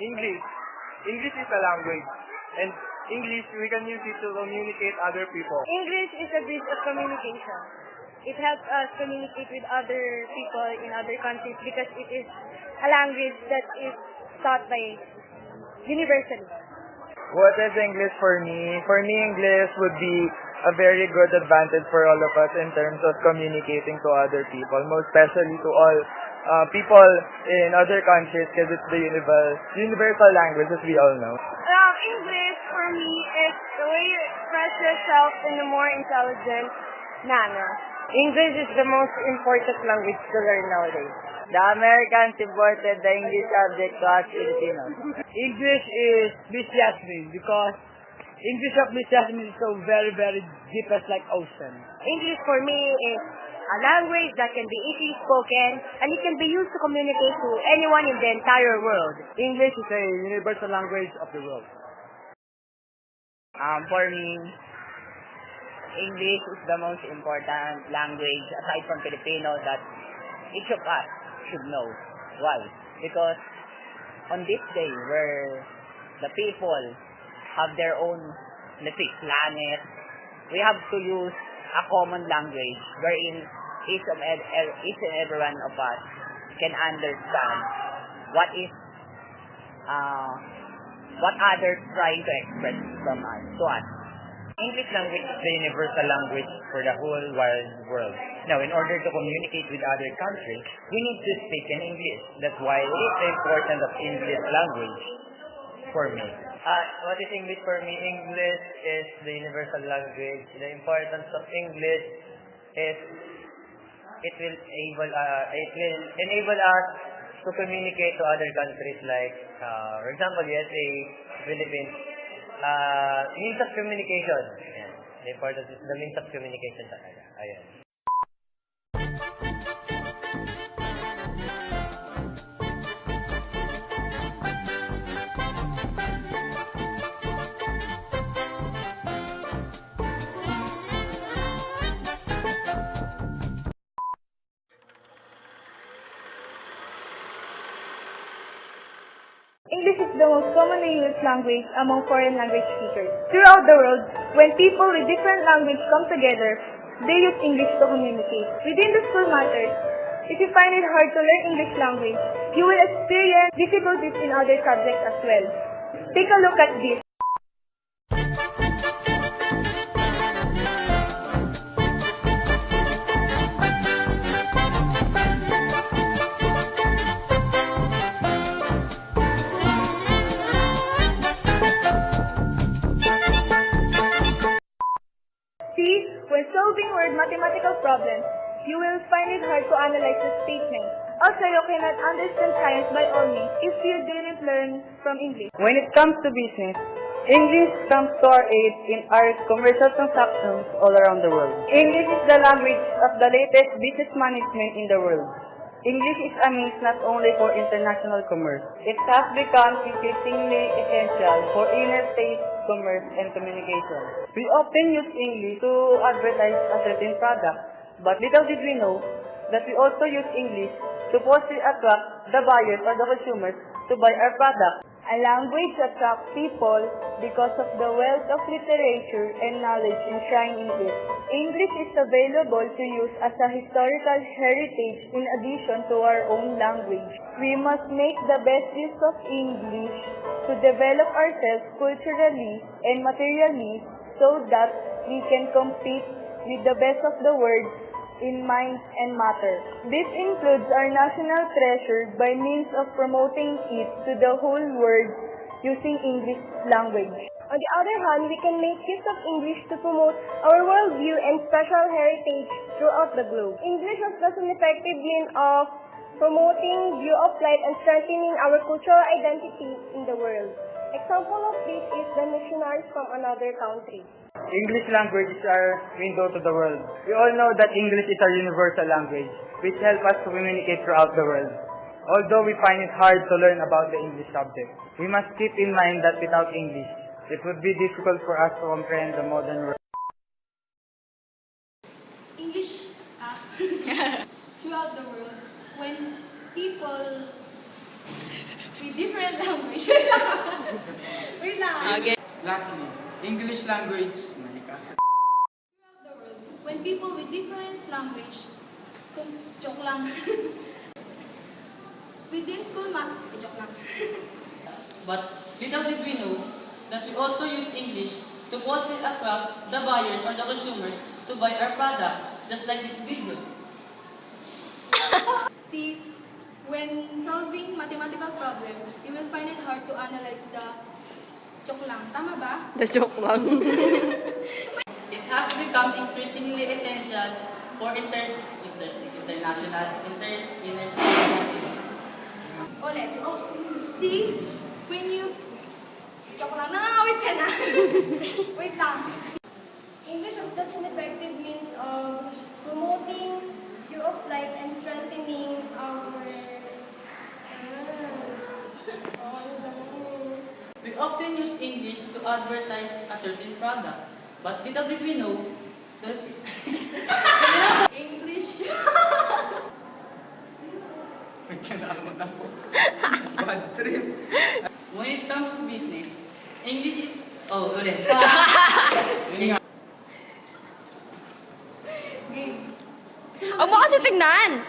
English. English is a language. And English, we can use it to communicate other people. English is a bridge of communication. It helps us communicate with other people in other countries because it is a language that is taught by universally. What is English for me? For me, English would be a very good advantage for all of us in terms of communicating to other people, most especially to all people in other countries because it's the universal language as we all know. English for me is the way you express yourself in a more intelligent manner. English is the most important language to learn nowadays. The Americans imported the English subject to us Filipinos. English is Miss Yasmin because English of Miss Yasmin is so very, very deep as like ocean. English for me is a language that can be easily spoken and it can be used to communicate to anyone in the entire world. English is a universal language of the world. For me, English is the most important language aside from Filipino that each of us should know. Why? Because on this day where the people have their own planet, we have to use a common language wherein each and every one of us can understand what others trying to express from us to us. English language is the universal language for the whole wide world. Now, in order to communicate with other countries, we need to speak in English. That's why it is the importance of English language for me. What is English for me? English is the universal language. The importance of English is it will enable us to communicate to other countries like, for example, USA, Philippines. Means of communication. Ayan. The importance is the means of communication talaga. Ayan. English is the most commonly used language among foreign language speakers. Throughout the world, when people with different language come together, they use English to communicate. Within the school matters, if you find it hard to learn English language, you will experience difficulties in other subjects as well. Take a look at this. See, when solving word mathematical problems, you will find it hard to analyze the statement. Also, you cannot understand science by all means if you didn't learn from English. When it comes to business, English comes to our aid in our commercial transactions all around the world. English is the language of the latest business management in the world. English is a means not only for international commerce. It has become increasingly essential for interstate commerce and communication. We often use English to advertise a certain product, but little did we know that we also use English to possibly attract the buyers or the consumers to buy our product. A language attracts people because of the wealth of literature and knowledge enshrined in it. English is available to use as a historical heritage in addition to our own language. We must make the best use of English to develop ourselves culturally and materially so that we can compete with the best of the world in mind and matter. This includes our national treasure by means of promoting it to the whole world using English language. On the other hand, we can make use of English to promote our worldview and special heritage throughout the globe. English has thus an effective means of promoting view of life and strengthening our cultural identity in the world. Example of this is the missionaries from another country. English language is our window to the world. We all know that English is our universal language, which helps us to communicate throughout the world. Although we find it hard to learn about the English subject, we must keep in mind that without English, it would be difficult for us to comprehend the modern world. English throughout the world, when people with with different language. Wait lang. Wait lang. Okay. Lastly, English language. Malika. Throughout the world, when people with different language, joke lang. Within school, joke lang. But little did we know that we also use English to mostly attract the buyers or the consumers to buy our product, just like this video. See, when solving mathematical problem, you will find it hard to analyze the joke lang. Tama ba? The joke lang. It has become increasingly essential for international. Ulit. See, when you... Joke lang. Wait ka na. Wait lang. English was thus an effective means of promoting view of life and strengthening our... We often use English to advertise a certain product, but little did we know that English. May kinakot ako. Bad trip. when it comes to business, English is... Oh, ulit. Huwag mo kasi tignan!